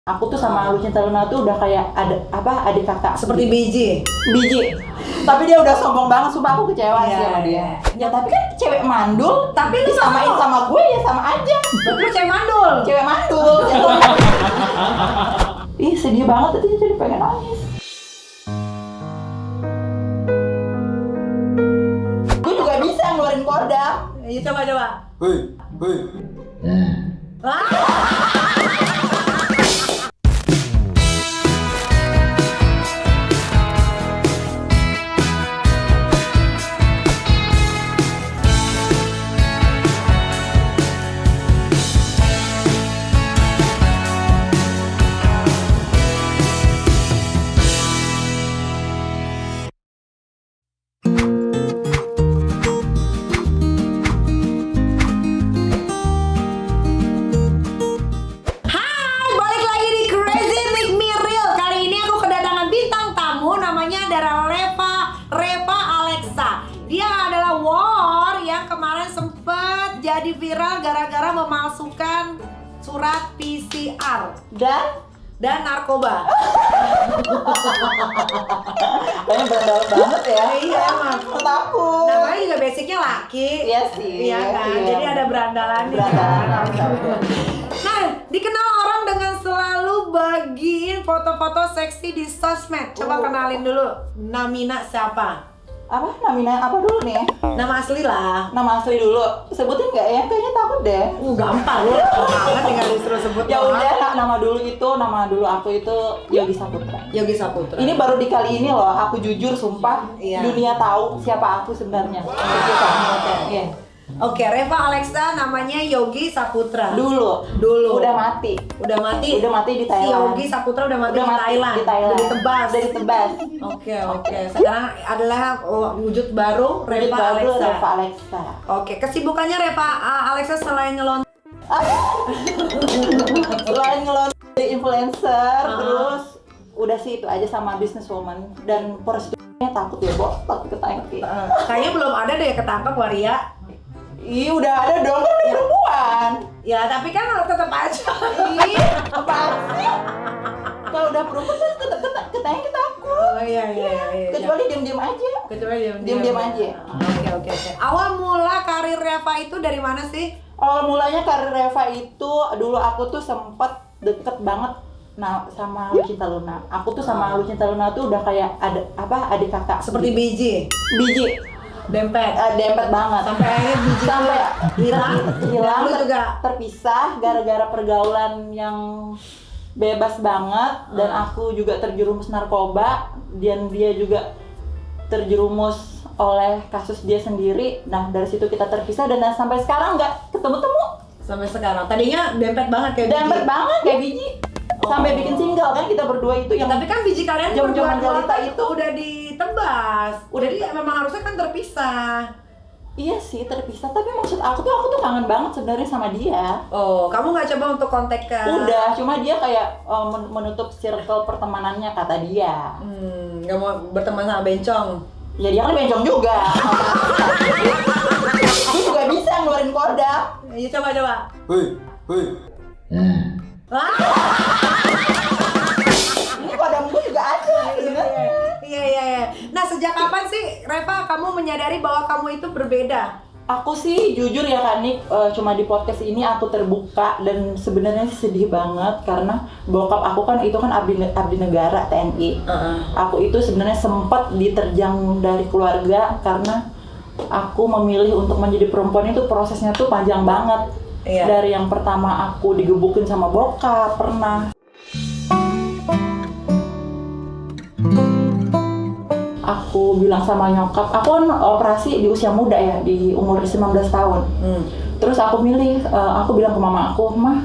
Aku tuh sama Lucinta Luna tuh udah kayak adik kakak. Seperti biji. Tapi dia udah sombong banget, sumpah aku kecewa sih sama dia. Ya tapi kan cewek mandul, Tapi lu disamain mau. sama gue ya sama aja. Berarti lu cewek mandul. Cewek mandul. Ih sedih banget tadi jadi pengen nangis. Gue juga bisa ngeluarin kodam. Iya coba. Hei. Hai, balik lagi di Crazy Make Me Real. Kali ini aku kedatangan bintang tamu, namanya adalah Reva Alexa. Dia adalah war yang kemarin sempet jadi viral gara-gara memalsukan surat PCR dan narkoba. Kayaknya berat banget ya. Iya emang. Takut. Namanya juga basicnya laki. Iya sih. Iya kan. Iya. Jadi ada berandalannya. Berandalan. Nah, dikenal orang dengan selalu bagiin foto-foto seksi di sosmed. Coba kenalin dulu. Namina siapa? Apa namanya apa dulu nih? Nama asli lah. Nama asli dulu. Sebutin nggak ya? Kayaknya takut deh. Gampang lu. Banget tinggal disuruh sebut Ya doang. udah, nama dulu aku itu Yogi Saputra. Yogi Saputra. Ini baru di kali ini loh, aku jujur sumpah Iya. dunia tahu siapa aku sebenarnya. Oke. Iya. Oke, Reva Alexa namanya Yogi Saputra. Dulu Udah mati. Udah mati Di Si Thailand. Yogi Saputra udah mati Udah di mati Thailand. di Thailand. Udah ditebas. Udah ditebas. Oke. Sekarang adalah wujud baru Reva Wujud baru Alexa. Reva Alexa. Oke, kesibukannya Reva Alexa selain nyelon. Selain ngelonjol influencer, Ah. terus udah sih itu aja sama businesswoman dan prostitusinya takut ya, Bo. Takut ketangkep. Kayaknya belum ada deh ketangkep Waria. Ih, udah ada dong, kan dia perempuan. Ya, tapi kan tetap aja. Ih, apaan sih? Kalau udah perempuan kan tetap ketangkep takut. Oh iya. Kecuali diam-diam aja. Kecuali Diam-diam aja. Oke. Awal mula karir Reva itu dari mana sih? Awal mulanya karir Reva itu dulu aku tuh sempet deket banget sama Lucinta Luna. Aku tuh sama Lucinta Luna tuh udah kayak adik kakak. Seperti biji, dempet. Dempet banget. Sampai akhirnya biji Sampai hilang. hilang, Dan lu juga terpisah gara-gara pergaulan yang bebas banget dan aku juga terjerumus narkoba dan dia juga terjerumus oleh kasus dia sendiri. Nah dari situ kita terpisah dan sampai sekarang nggak ketemu-temu. sampai sekarang. Tadinya dempet banget kayak biji. Dempet banget kayak biji. Sampai bikin single kan kita berdua itu yang Tapi kan biji kalian Jom-joman berdua Jalita kan itu. udah ditebas. Jadi memang harusnya kan terpisah. iya sih terpisah, tapi maksud aku tuh kangen banget sebenarnya sama dia. Oh, kamu nggak coba untuk kontak ke? Udah, cuma dia kayak menutup circle pertemanannya kata dia. Nggak mau berteman sama bencong. Ya dia kan bencong juga. Dia juga bisa ngeluarin kodam. Iya coba. Hei. Ini kodam gue juga ada sebenarnya. Iya. Nah, sejak kapan sih Reva kamu menyadari bahwa kamu itu berbeda? Aku sih jujur ya Kak Nik, cuma di podcast ini aku terbuka dan sebenarnya sih sedih banget karena bokap aku kan itu kan abdi negara TNI. Aku itu sebenarnya sempat diterjang dari keluarga karena aku memilih untuk menjadi perempuan itu prosesnya tuh panjang banget. Iya. Dari yang pertama aku digebukin sama bokap pernah. Aku bilang sama nyokap, aku kan operasi di usia muda ya, di umur 19 tahun. Terus aku bilang ke mama aku, "Mah,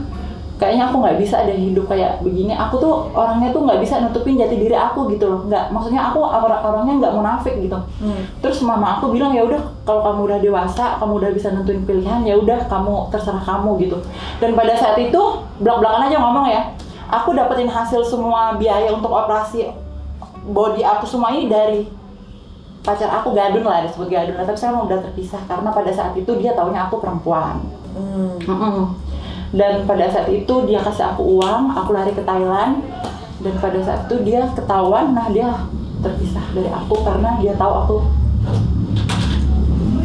kayaknya aku nggak bisa deh hidup kayak begini. Aku tuh orangnya tuh nggak bisa nutupin jati diri aku gitu loh. Nggak, maksudnya aku orangnya nggak munafik gitu." Terus mama aku bilang, "Ya udah, kalau kamu udah dewasa, kamu udah bisa nentuin pilihan, ya udah kamu terserah kamu gitu." Dan pada saat itu belak-belakan aja ngomong ya, aku dapetin hasil semua biaya untuk operasi body aku semua ini dari pacar aku, Gadun lah, disebut Gadun lah, tapi sekarang udah terpisah karena pada saat itu dia taunya aku perempuan. Dan pada saat itu dia kasih aku uang, aku lari ke Thailand. Dan pada saat itu dia ketahuan, nah dia terpisah dari aku karena dia tahu aku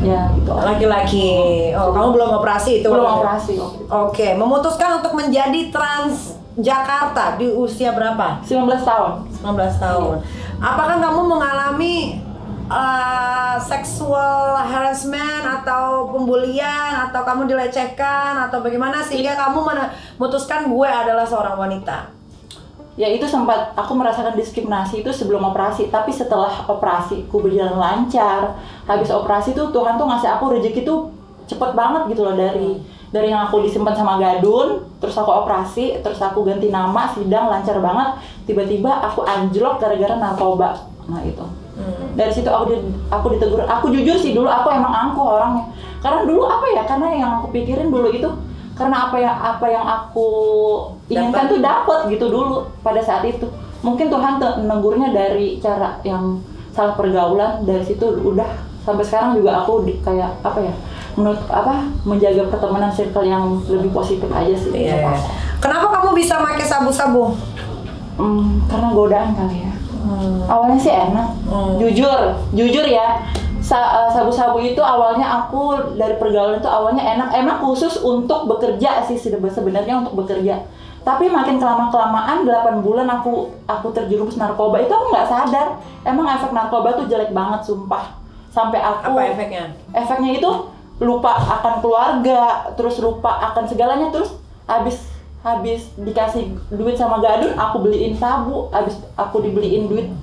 ya gitu. Laki-laki. Oh, kamu belum operasi itu? Belum waktu itu? operasi waktu itu. Oke, memutuskan untuk menjadi Trans Jakarta di usia berapa? 19 tahun. 19 tahun. Apakah kamu mengalami seksual harassment atau pembulian atau kamu dilecehkan atau bagaimana sehingga kamu memutuskan gue adalah seorang wanita? Ya itu sempat aku merasakan diskriminasi itu sebelum operasi, tapi setelah operasi aku berjalan lancar. Habis operasi tuh Tuhan tuh ngasih aku rezeki tuh cepet banget gitu loh, dari yang aku disimpan sama gadun, terus aku operasi, terus aku ganti nama, sidang lancar banget, tiba-tiba aku anjlok gara-gara narkoba. Nah itu. Dari situ aku ditegur. Aku jujur sih dulu aku emang angkuh orangnya. Karena dulu apa ya? Karena yang aku pikirin dulu itu karena apa yang aku inginkan tuh dapat gitu dulu pada saat itu. Mungkin Tuhan negurnya dari cara yang salah pergaulan, dari situ udah sampai sekarang juga aku kayak apa ya? Menjaga pertemanan circle yang lebih positif aja sih. Iya. Kenapa kamu bisa pakai sabu-sabu? Karena godaan kali ya. Awalnya sih enak. Jujur ya. Sabu-sabu itu awalnya aku dari pergaulan itu awalnya enak. Emang khusus untuk bekerja sih sebenarnya untuk bekerja. Tapi makin kelamaan 8 bulan aku terjerumus narkoba itu aku nggak sadar. Emang efek narkoba tuh jelek banget sumpah. Sampai aku. Apa efeknya? Efeknya itu lupa akan keluarga, terus lupa akan segalanya, terus habis dikasih duit sama gadun, aku beliin sabu, habis aku dibeliin duit,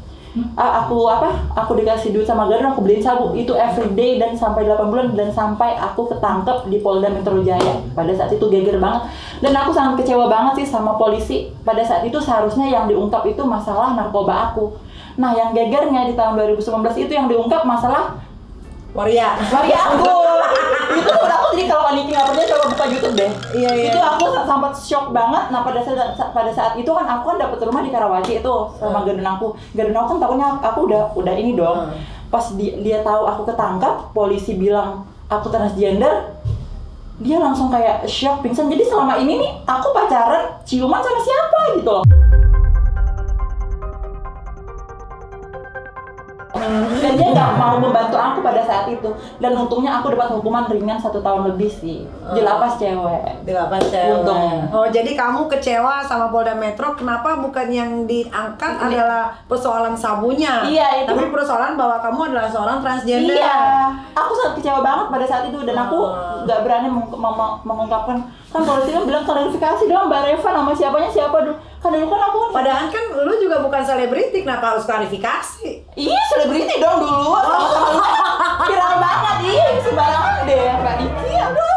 aku dikasih duit sama gadun, aku beliin sabu, itu everyday dan sampai 8 bulan dan sampai aku ketangkep di Polda Metro Jaya. Pada saat itu geger banget dan aku sangat kecewa banget sih sama polisi. Pada saat itu seharusnya yang diungkap itu masalah narkoba aku. Nah yang gegernya di tahun 2019 itu yang diungkap masalah Waria aku. Itu aku jadi kalau Niki nggak percaya coba buka YouTube deh. Iya. Itu aku sempat shock banget. Nah pada saat itu kan aku dapat rumah di Karawaci itu sama gadun aku kan takutnya aku udah ini dong. Pas dia tahu aku ketangkap, polisi bilang aku transgender, dia langsung kayak shock, pingsan. Jadi selama ini nih aku pacaran ciuman sama siapa gitu loh. Dan dia nggak mau membantu aku pada saat itu, dan untungnya aku dapat hukuman ringan 1 tahun lebih sih. Di lapas cewek. Untung. Oh jadi kamu kecewa sama Polda Metro, kenapa bukan yang diangkat adalah persoalan sabunya? Iya itu. Tapi persoalan bahwa kamu adalah seorang transgender. Iya. Aku sangat kecewa banget pada saat itu dan aku nggak berani mengungkapkan. Kan polisi kan bilang klarifikasi dong Mbak Reva, nama siapa dulu. Kan dulu kan aku. Padahal kan lu juga bukan selebriti, kenapa harus klarifikasi? Iya selebriti dong dulu. Viral banget, iya sembarangan deh Mbak Niki. Aduh.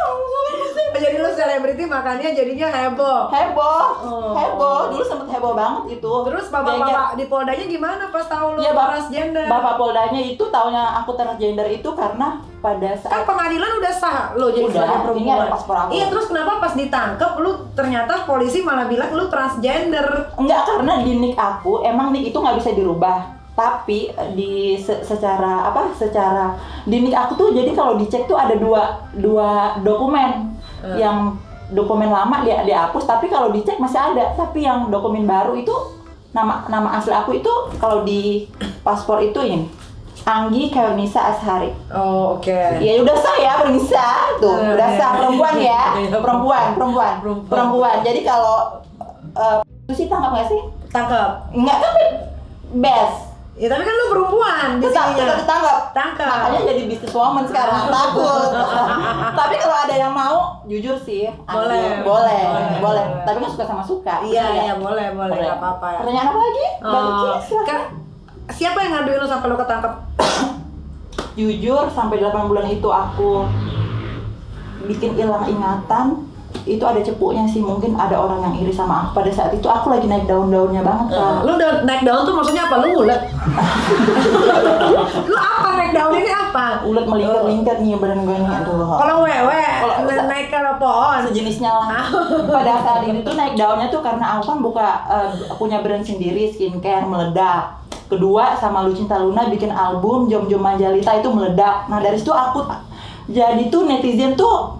Jadi lu selebriti makanya jadinya heboh. Heboh. Dulu sempet heboh banget itu. Terus bapak-bapak di Poldanya gimana pas tahu lu transgender? Bapak Poldanya itu taunya aku transgender itu karena pada saat kan pengadilan udah sah lo jadi sebagai perempuan. Ini ada paspor aku. Iya, terus kenapa pas ditangkep lu ternyata polisi malah bilang lu transgender? Enggak, karena di nik aku emang nik itu nggak bisa dirubah. Tapi secara di nik aku tuh jadi kalau dicek tuh ada dua dokumen. Yang dokumen lama dia dihapus, tapi kalau dicek masih ada. Tapi yang dokumen baru itu nama asli aku itu kalau di paspor itu ini Anggi Kaunisa Ashari. Oh oke. Ya udah sah ya Pernisa tuh, udah sah perempuan ya, perempuan. Jadi kalau itu sih tangkap nggak sih? Tangkap. Enggak tapi best. Ya tapi kan lu perempuan di sininya. Tangkap. Makanya jadi business woman sekarang, takut. Tapi kalau ada yang mau, jujur sih, boleh. Tapi kan suka. Iya, boleh, nggak apa-apa. Pertanyaan apa lagi? Balikin, silakan. Siapa yang ngaduin lu sampai lu ketangkep? Jujur, sampai 8 bulan itu aku bikin hilang ingatan. Itu ada cepunya sih, mungkin ada orang yang iri sama aku. Pada saat itu aku lagi naik daun-daunnya banget kan. Lu udah naik daun tuh maksudnya apa? Lu ngulet? Lu apa naik daun ini apa? Ulet melingkar-lingkar nih badan gue nih, aduh. Kalau wewe, naik ke pohon sejenisnya lah. Pada saat itu tuh naik daunnya tuh karena aku kan punya brand sendiri skincare meledak. Kedua sama Lucinta Luna bikin album Jom Jom Manjalita itu meledak. Nah dari situ aku Jadi tuh netizen tuh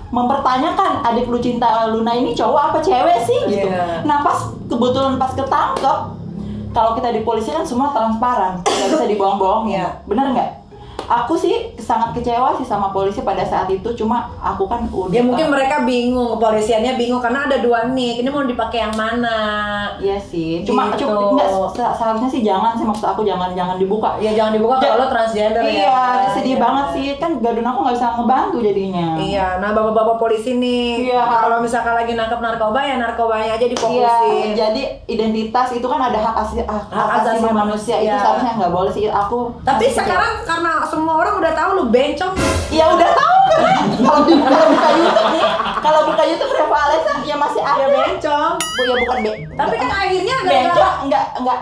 mempertanyakan adik Lucinta Luna ini cowok apa cewek sih gitu. Iya. Nah kebetulan pas ketangkep, kalau kita di polisi kan semua transparan, nggak bisa dibohong-bohong. Iya. Bener nggak? Aku sih sangat kecewa sih sama polisi pada saat itu, cuma aku kan udah. Ya mungkin mereka bingung, kepolisiannya bingung karena ada 2 nik. Ini mau dipakai yang mana? Iya sih. Cuma Gitu. enggak seharusnya sih jangan sih, maksud aku jangan dibuka. Ya jangan dibuka kalau lo transgender ya. Iya, sedih Iya. banget sih. Kan gadun aku nggak bisa ngebantu jadinya. Iya, nah bapak-bapak polisi nih, Iya. kalau misalkan lagi nangkep narkoba ya narkobanya aja Iya, difokusin. jadi identitas itu kan ada hak asasi asasi manusia. Itu manusia. seharusnya nggak boleh sih aku. Tapi masih sekarang karena semua orang udah tahu lu bencong. ya udah tahu kan. Kalau buka YouTube nih, kalau buka YouTube Reva Alexa ya masih ada. Ya bencong. Ya bukan Tapi kan akhirnya bencong enggak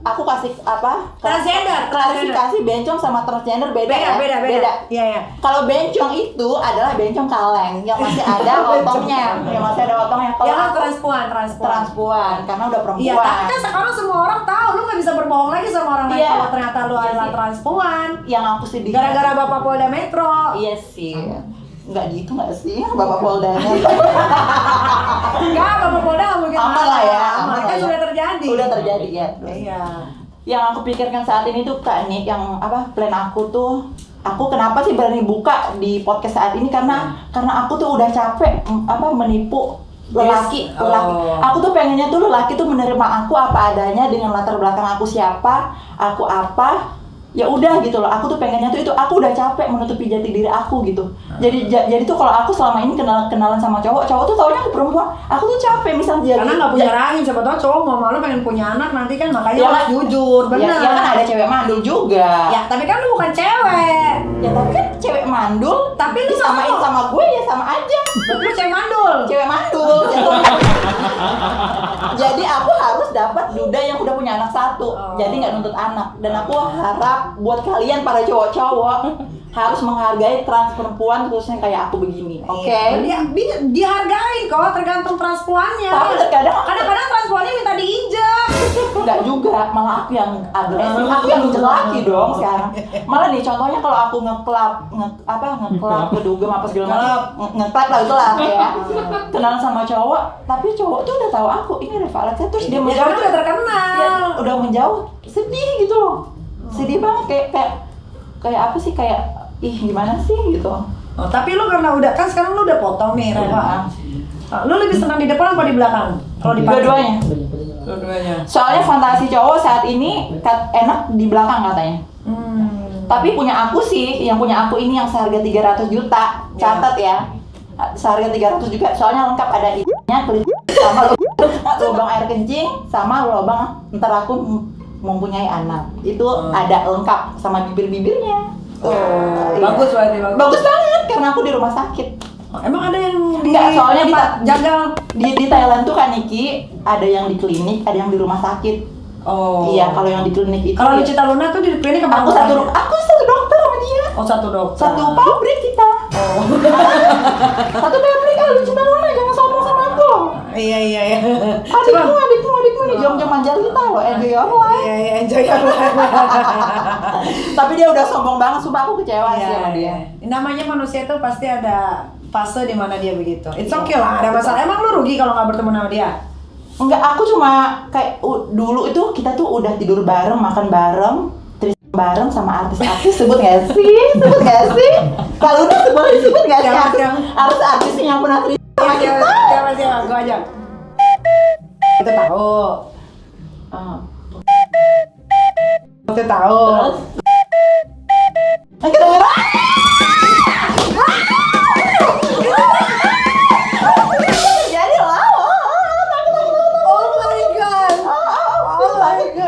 aku kasih apa? Transgender, Klarifikasi bencong sama transgender beda ya. beda. Iya ya. Kalau bencong itu adalah bencong kaleng yang masih ada otongnya, yang masih ada otongnya. Kalau Ya kan aku transpuan karena udah perempuan. Iya, tapi kan sekarang semua orang tahu, lu nggak bisa berbohong lagi sama orang lain Iya. kalau ternyata lu Iya adalah sih. transpuan. Yang aku sedih Gara-gara Bapak Polda Metro. iya sih. Enggak gitu enggak sih Bapak Poldanya. Enggak, Bapak Polda nggak mungkin Aman lah ya, aman. aman Kan lah ya. sudah terjadi. Udah terjadi ya. Iya. Yang aku pikirkan saat ini tuh Kak Nik, yang plan aku tuh, aku kenapa sih berani buka di podcast saat ini karena aku tuh udah capek menipu lelaki. Oh. Aku tuh pengennya tuh lelaki tuh menerima aku apa adanya dengan latar belakang aku siapa, aku apa. Ya udah gitu loh, aku tuh pengennya tuh itu, aku udah capek menutupi jati diri aku gitu. Jadi tuh kalau aku selama ini kenalan sama cowok tuh taunya aku perempuan. Aku tuh capek misalnya Karena nggak punya rahim, siapa tahu cowok mau malu pengen punya anak nanti kan makanya Ya harus kan? jujur, benar. Ya kan ada cewek mandul juga. Ya, tapi kan lu bukan cewek. Ya tapi kan cewek mandul, Tapi lu disamain mau. sama gue ya sama aja. Berarti lu cewek mandul. Cewek mandul. Jadi aku harus dapat duda yang udah punya anak 1. Oh. Jadi nggak nuntut anak. Dan aku harap buat kalian para cowok-cowok harus menghargai trans perempuan khususnya kayak aku begini. Oke. Iya, dihargain kok, tergantung transpuannya. Tapi terkadang Kadang-kadang transpuannya minta diinjak. enggak juga, malah aku yang agresif, aku yang jelaki dong sekarang. Malah nih contohnya kalau aku ngeklap ke dugem apa segala macam, ngeklap lah itulah ya. Kenalan sama cowok, tapi cowok tuh udah tahu aku ini Reva Alexa, terus dia Ya menjauh karena udah terkenal. ya, udah menjauh, sedih gitu loh. Sedih banget kayak apa sih, kayak ih gimana sih gitu. Oh, tapi lu karena udah kan sekarang lu udah potong nih, Reva. Lu lebih senang di depan apa di belakang? Kalau di Dua-duanya. Dua-duanya. Soalnya fantasi cowok saat ini enak di belakang katanya. Tapi punya aku sih, yang punya aku ini yang seharga 300 juta. Catat ya. Seharga 300 juga, soalnya lengkap ada ininya, sama lubang air kencing, sama lubang ntar aku mempunyai anak. Itu ada lengkap sama bibir-bibirnya. Iya. Bagus berarti bagus. Bagus banget karena aku di rumah sakit. Emang ada yang di Enggak, soalnya tempat jagal. Di Thailand tuh kan Niki, ada yang di klinik, ada yang di rumah sakit. Oh. Iya, kalau yang di klinik itu Kalau ya- Lucinta Luna tuh di klinik apa? aku satu dokter sama dia. Oh, satu dokter. Satu pabrik kita. Oh. Satu pabrik kalau Lucinta Luna, jangan sombong sama aku. Iya. Adikmu nih jom-jom manjal kita loh, enjoy your life. Iya, enjoy your life. Tapi dia udah sombong banget, sumpah aku kecewa sih sama dia. Namanya manusia itu pasti ada fase di mana dia begitu. It's okay lah, ada masalah. Emang lu rugi kalau nggak bertemu sama dia? Enggak, aku cuma kayak dulu itu kita tuh udah tidur bareng, makan bareng, terus bareng sama artis-artis, sebut nggak sih? Kalau udah boleh disebut nggak sih? Artis yang pernah terima sama kita. Siapa? Gua aja. Kita tahu. Kita tahu. Terus? Kita jadi lah. Oh my god.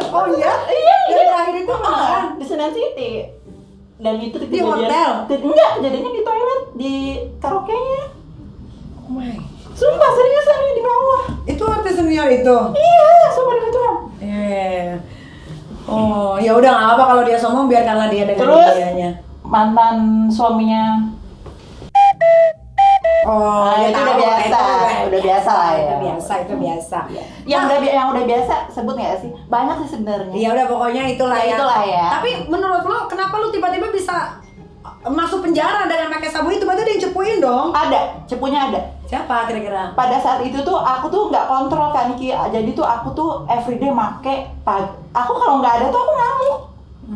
Oh iya? Iya. Yang terakhir itu beneran? Di Senan City. Dan itu Di hotel? Enggak, kejadiannya di toilet, di karaoke-nya. Oh my. Sumpah seriusan ini di bawah. Itu artis senior itu. Iya, sumpah demi Tuhan. Iya. Oh, ya udah nggak apa kalau dia sombong biarkanlah dia dengan Terus dianya. mantan suaminya. Oh, Itu udah biasa. Udah biasa lah ya. Itu biasa. Yang udah biasa sebut nggak sih? Banyak sih sebenarnya. Ya udah pokoknya itulah Ya, ya. itulah ya. Tapi menurut lo kenapa lo tiba-tiba bisa masuk penjara dengan pakai sabu itu, berarti ada yang cepuin dong. Ada, cepunya ada. Siapa kira-kira? Pada saat itu tuh aku tuh nggak kontrol kan Ki, jadi tuh aku tuh everyday make aku kalau nggak ada tuh aku ngamuk.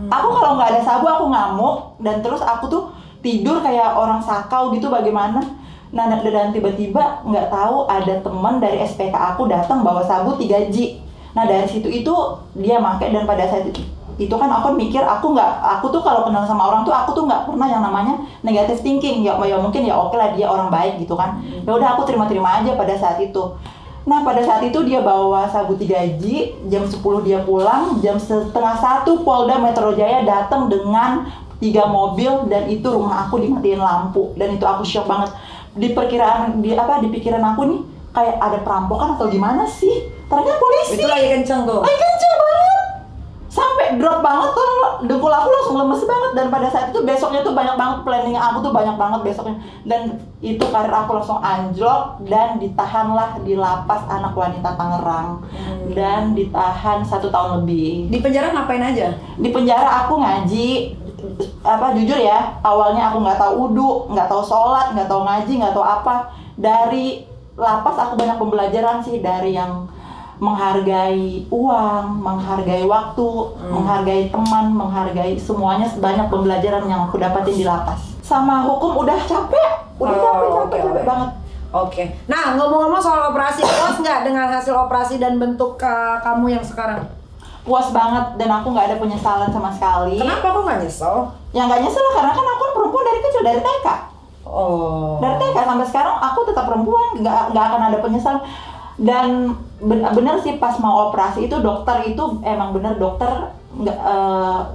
Aku kalau nggak ada sabu aku ngamuk, dan terus aku tuh tidur kayak orang sakau gitu bagaimana. Nah dan tiba-tiba nggak tahu ada teman dari SPK aku datang bawa sabu 3G. Nah dari situ itu dia make, dan pada saat itu kan aku mikir aku tuh kalau kenal sama orang tuh aku tuh nggak pernah yang namanya negative thinking. Ya mungkin ya oke lah dia orang baik gitu kan. Ya udah aku terima-terima aja pada saat itu. Nah pada saat itu dia bawa sabu 3G, jam 10 dia pulang, jam setengah 1 Polda Metro Jaya datang dengan 3 mobil, dan itu rumah aku dimatiin lampu, dan itu aku shock banget. Di pikiran aku nih kayak ada perampokan atau gimana sih? Ternyata polisi. Itu lagi kenceng tuh. Lagi kenceng banget. Sampai drop banget tuh, dengkul aku langsung lemes banget. Dan pada saat itu besoknya tuh banyak banget planning aku tuh banyak banget besoknya. Dan itu karir aku langsung anjlok, dan ditahanlah di lapas anak wanita Tangerang. Dan ditahan 1 tahun lebih. Di penjara ngapain aja? Di penjara aku ngaji. Jujur ya, awalnya aku nggak tahu wudu, nggak tahu sholat, nggak tahu ngaji, nggak tahu apa. Dari lapas aku banyak pembelajaran sih, dari yang menghargai uang, menghargai waktu, menghargai teman, menghargai semuanya. Banyak pembelajaran yang aku dapatin di lapas. Sama hukum udah capek capek banget. Oke. Nah, ngomong-ngomong soal operasi, puas nggak dengan hasil operasi dan bentuk kamu yang sekarang? Puas banget, dan aku nggak ada penyesalan sama sekali. Kenapa kok nggak nyesel? Ya nggak nyesel karena kan aku perempuan dari kecil, dari TK. Oh. Dari TK sampai sekarang aku tetap perempuan, nggak akan ada penyesalan. Dan bener sih pas mau operasi itu dokter itu emang bener dokter nggak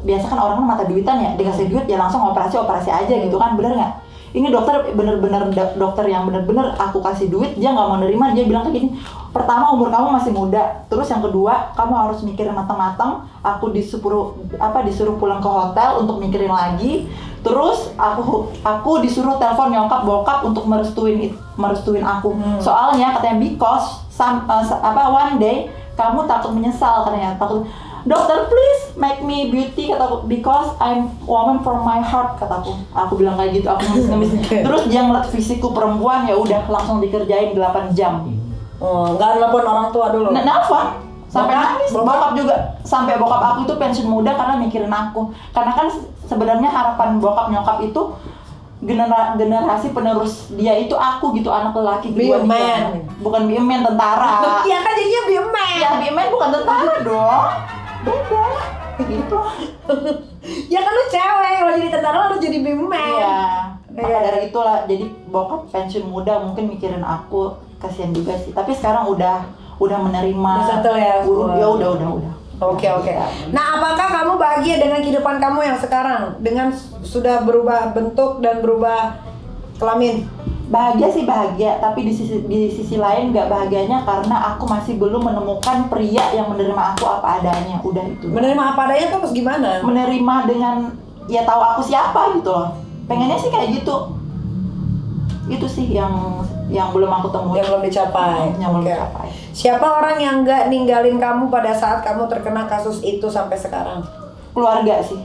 biasa kan orang mata duitan ya, dikasih duit ya langsung operasi aja gitu kan, bener nggak? Ini dokter bener-bener dokter yang bener-bener aku kasih duit, dia nggak mau nerima. Dia bilang kayak gini, pertama umur kamu masih muda, terus yang kedua kamu harus mikirin matang-matang. Aku disuruh pulang ke hotel untuk mikirin lagi. Terus aku disuruh telepon nyokap bokap untuk merestuin aku. Soalnya katanya because one day kamu takut menyesal, katanya takut. Dokter please make me beauty, kataku, because I'm woman from my heart, kataku. Aku bilang kayak gitu, aku ngemis. Terus dia ngeliat fisikku perempuan, ya udah langsung dikerjain 8 jam. Oh, nggak nelfon orang tua dulu? Nelfon, sampai nangis. Bokap juga, sampai bokap aku itu pensiun muda karena mikirin aku. Karena kan sebenarnya harapan bokap nyokap itu generasi penerus dia itu aku gitu, anak lelaki kedua dia. Bukan be a man, tentara. Iya kan jadinya be a man. Ya be a man bukan tentara dong. Beda gitu. Ya kan lu cewek, kalau jadi tentara lu jadi be a man. Iya. Maka dari itulah jadi bokap pensiun muda mungkin mikirin aku, kasihan juga sih. Tapi sekarang udah menerima. Udah settle ya. Ya udah. Oke. Nah, apakah kamu bahagia dengan kehidupan kamu yang sekarang? Dengan sudah berubah bentuk dan berubah kelamin? Bahagia sih bahagia, tapi di sisi lain nggak bahagianya karena aku masih belum menemukan pria yang menerima aku apa adanya. Udah itu. Menerima apa adanya tuh terus gimana? Menerima dengan ya tahu aku siapa gitu loh. Pengennya sih kayak gitu. Itu sih yang belum aku temuin. Yang belum dicapai. Yang belum dicapai. Siapa orang yang nggak ninggalin kamu pada saat kamu terkena kasus itu sampai sekarang? Keluarga sih.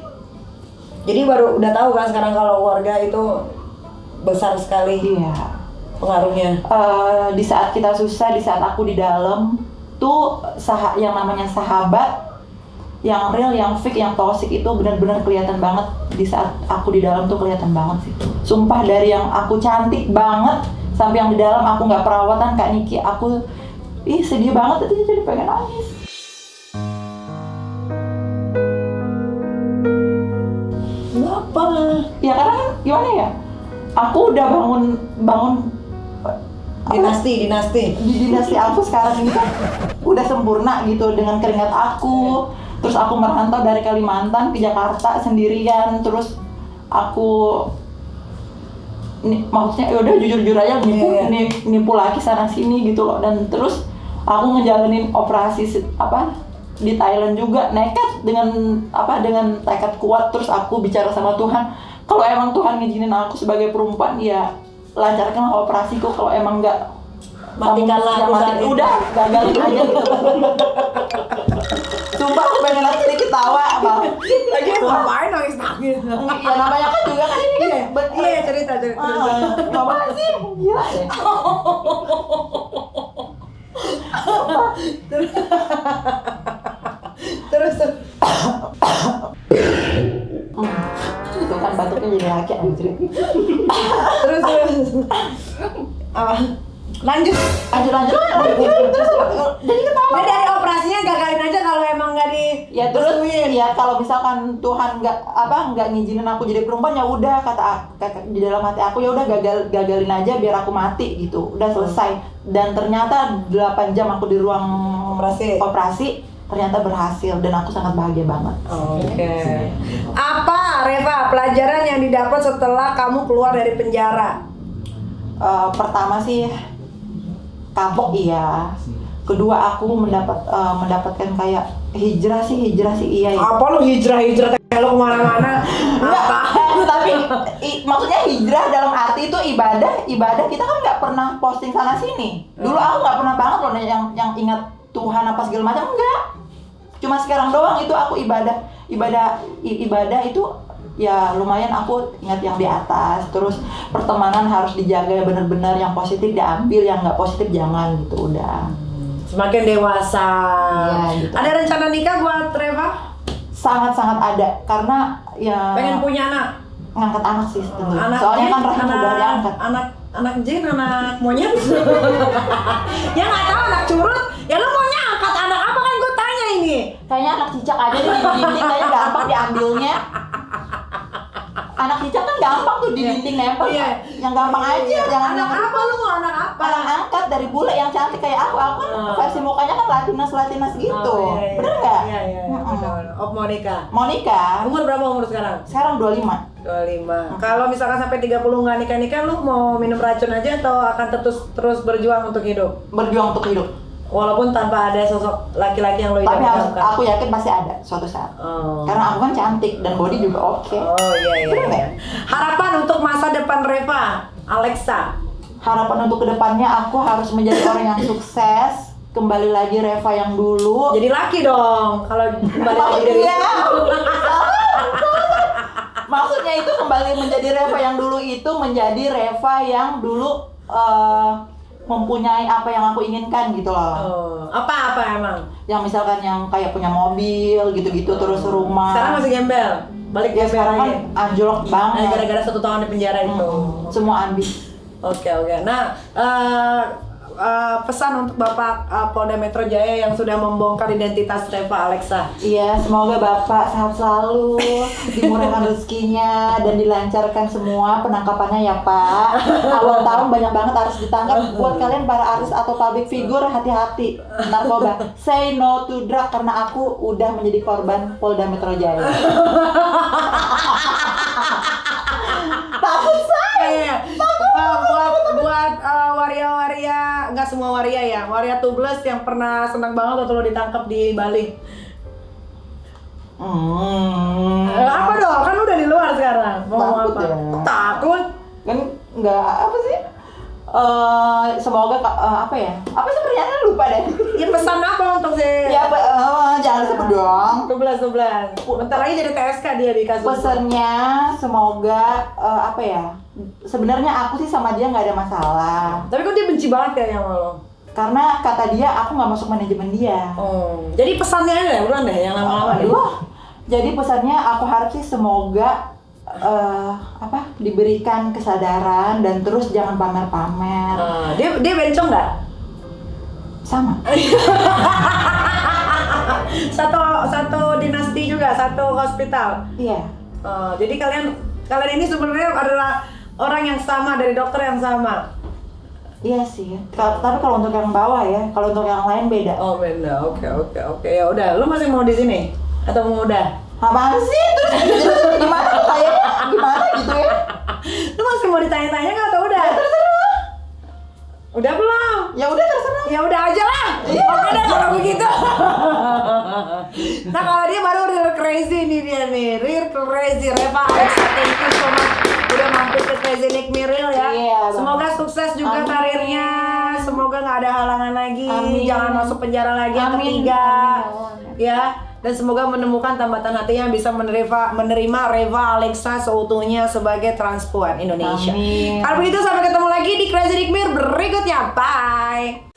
Jadi baru udah tahu kan sekarang kalau keluarga itu besar sekali. Iya. Pengaruhnya. Di saat kita susah, di saat aku di dalam tuh yang namanya sahabat, yang real, yang fake, yang toxic itu benar-benar kelihatan banget. Di saat aku di dalam tuh kelihatan banget sih. Sumpah, dari yang aku cantik banget sampai yang di dalam aku nggak perawatan Kak Niki, aku sedih banget itu, jadi pengen nangis. Kenapa? Ya karena kan gimana ya? Aku udah bangun Dinasti. di dinasti aku sekarang ini kan udah sempurna gitu dengan keringat aku. Terus aku merantau dari Kalimantan ke Jakarta sendirian. Terus aku maksudnya udah jujur aja nipu laki sana sini gitu loh. Dan terus aku ngejalanin operasi di Thailand juga nekat dengan tekad kuat. Terus aku bicara sama Tuhan, kalau emang Tuhan ngizinin aku sebagai perempuan ya lancarkanlah operasiku, kalau emang enggak matikanlah aku udah gagalin aja gitu. Sumpah aku pengen aja ketawa lagi ngapain nangis. Ya namanya kan juga kan ini kan Iya, cerita. Coba sih, gila deh. Terus Itu kan batuknya jadi laki anjir. terus apa? Lanjut. Terus jadi ketawa. Nah, dari operasinya gagalin aja kalau emang nggak di Ya terus ya kalau misalkan Tuhan nggak ngizinin aku jadi perempuan, ya udah kata di dalam hati aku, ya udah gagalin aja biar aku mati gitu, udah selesai. Dan ternyata 8 jam aku di ruang operasi ternyata berhasil dan aku sangat bahagia banget. Oke. Apa Reva pelajaran yang didapat setelah kamu keluar dari penjara? Pertama sih kapok, iya. Kedua aku mendapatkan kayak hijrah sih iya. Apa lu hijrah kayak lu kemana-mana? Enggak, tapi maksudnya hijrah dalam arti itu ibadah kita kan nggak pernah posting sana sini. Dulu aku nggak pernah banget loh yang ingat Tuhan apa segala macam, enggak. Cuma sekarang doang itu aku ibadah itu ya lumayan aku ingat yang di atas. Terus pertemanan harus dijaga bener-bener, yang positif diambil, yang nggak positif jangan gitu, udah. Semakin dewasa. Iya, gitu. Ada rencana nikah buat Reva? Sangat-sangat ada, karena ya Pengen punya anak? ngangkat anak sih tentunya. Anak Soalnya jin, kan rahim udah diangkat. anak jin, anak monyet. Ya nggak tahu, anak curut. Ya lu maunya angkat anak apa, kan gue tanya ini. Kayaknya anak cicak aja deh di dinding, kayaknya gampang diambilnya. Anak cicak kan gampang tuh di dinding nempel. Iya. Yang gampang aja, jangan Anak yang apa lu mau anak apa? Anak angkat dari bule yang cantik kayak aku kan versi mukanya kan latinas gitu. Iya. Bener nggak? Iya. Bener. Mau nikah. Mau nikah? Umur berapa umur sekarang? Sekarang 25. 25. Kalau misalkan sampai 30 nggak nikah-nikah, lu mau minum racun aja atau akan terus berjuang untuk hidup? Berjuang untuk hidup. Walaupun tanpa ada sosok laki-laki yang lo Tapi harus, idamkan. aku yakin pasti ada suatu saat. Karena aku kan cantik dan body juga oke. Oh iya. Bener nggak? Harapan untuk masa depan Reva, Alexa. Harapan untuk kedepannya aku harus menjadi orang yang sukses. Kembali lagi Reva yang dulu. Jadi laki dong. Kalau kembali lagi dari Iya. Maksudnya itu kembali menjadi Reva yang dulu itu menjadi Reva yang dulu mempunyai apa yang aku inginkan gitu loh. Apa emang? Yang misalkan yang kayak punya mobil gitu-gitu, terus rumah. Sekarang masih gembel. Balik Ya gembel sekarang kan lagi. anjlok banget. Gara-gara 1 tahun di penjara itu. Semua ambis. Oke. Nah, pesan untuk Bapak Polda Metro Jaya yang sudah membongkar identitas Reva Alexa. Iya, semoga Bapak sehat selalu, dimurahkan rezekinya dan dilancarkan semua penangkapannya ya Pak. Awal tahun banyak banget harus ditangkap. Buat kalian para artis atau public figure, hati-hati narkoba. Say no to drug karena aku udah menjadi korban Polda Metro Jaya. Takut saya. Buat waria-waria, nggak semua waria ya, waria tubeless yang pernah senang banget waktu lo ditangkap di Bali. Apa dong? Kan udah di luar sekarang. Mau Takut apa? ya. Takut? Kan nggak apa sih? Semoga apa ya? Apa sih pertanyaannya, lupa deh. Ya pesan apa untuk si Ya jangan sebut dong. tubeless? Bentar lagi jadi TSK dia di kasus. Pesannya semoga apa ya? Sebenarnya aku sih sama dia nggak ada masalah. Tapi kok dia benci banget kayaknya sama lo? Karena kata dia aku nggak masuk manajemen dia. Jadi pesannya aja ya, bukan deh yang lama-lama deh. Jadi pesannya aku harap sih semoga diberikan kesadaran dan terus jangan pamer-pamer. Dia bencong nggak? Sama. Satu dinasti juga, satu hospital. Iya. Jadi kalian ini sebenarnya adalah orang yang sama, dari dokter yang sama. Iya sih. Tapi kalau untuk yang bawah ya, kalau untuk yang lain beda. Oh beda. Oke. Ya udah, lu masih mau di sini atau mau udah? Apaan sih? Terus gimana tuh kayaknya? Gimana gitu ya? Lu masih mau ditanya-tanya nggak atau udah? Ya terserah. Udah belum? Ya udah terserah. Ya udah aja lah. Oke deh kalau begitu. Nah kalau dia baru real crazy nih dia nih, real crazy. Reva Alexa, thank you so much udah mampir ke Crazy Nick Miril ya. Iya, Semoga sukses juga Amin. karirnya. Semoga nggak ada halangan lagi. Amin. Jangan masuk penjara lagi yang Amin. ketiga. Amin. Ya. dan semoga menemukan tambatan hatinya yang bisa menerima Reva Alexa seutuhnya sebagai transpuan Indonesia. Amin. Kalau begitu sampai ketemu lagi di Crazy Nikmir berikutnya. Bye.